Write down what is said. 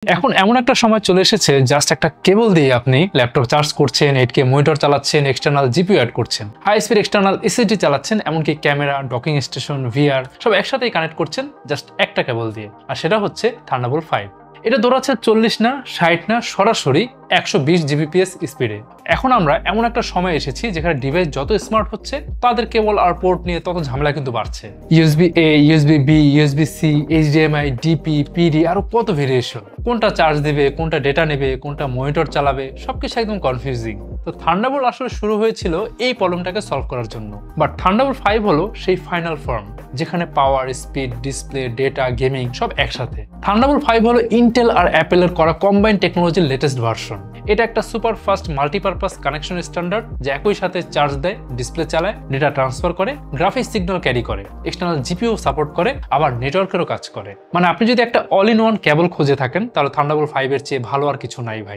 এখন এমন একটা সময় চলে এসেছে জাস্ট একটা কেবল দিয়ে আপনি ল্যাপটপ চার্জ করছেন, 8K মনিটর চালাচ্ছেন, এক্সটার্নাল জিপিইউ অ্যাড করছেন, হাই স্পিড এক্সটার্নাল এসএসডি চালাচ্ছেন, এমনকি ক্যামেরা, ডকিং স্টেশন, ভিআর সব একসাথেই কানেক্ট করছেন জাস্ট একটা কেবল দিয়ে। আর সেটা হচ্ছে থান্ডারবোল্ট 5। এটা দৌড়াচ্ছে 40 না 60 না, সরাসরি 120 জিবিপিএস স্পিডে। এখন আমরা এমন একটা সময় এসেছি যেখানে ডিভাইস যত স্মার্ট হচ্ছে তাদের কেবল আর পোর্ট নিয়ে তত ঝামেলা কিন্তু বাড়ছে। USB A, USB B, USB C, HDMI, DP, PD আরো কত ভেরিয়েশন, কোনটা চার্জ দেবে, কোনটা ডেটা নেবে, কোনটা মনিটর চালাবে, সবকিছু একদম কনফিউজিং। তো থান্ডারবোল্ট আসলে শুরু হয়েছিল এই প্রবলেমটাকে সলভ করার জন্য, বাট থান্ডারবোল্ট 5 হলো সেই ফাইনাল ফর্ম যেখানে পাওয়ার, স্পিড, ডিসপ্লে, ডেটা, গেমিং সব একসাথে। থান্ডারবোল্ট 5 হলো ইন্টেল আর অ্যাপেলের করা কম্বাইন্ড টেকনোলজির লেটেস্ট ভার্সন। এটা একটা super fast multipurpose connection standard যা একই সাথে চার্জ দেয়, ডিসপ্লে চালায়, ডেটা ট্রান্সফার করে, গ্রাফিক্স সিগন্যাল ক্যারি করে, এক্সটার্নাল জিপিইউ সাপোর্ট করে, আবার নেটওয়ার্কেরও কাজ করে। মানে আপনি যদি একটা অল ইন ওয়ান কেবল খুঁজে থাকেন তাহলে থান্ডারবোল্ট 5 এর চেয়ে ভালো আর কিছু নাই ভাই।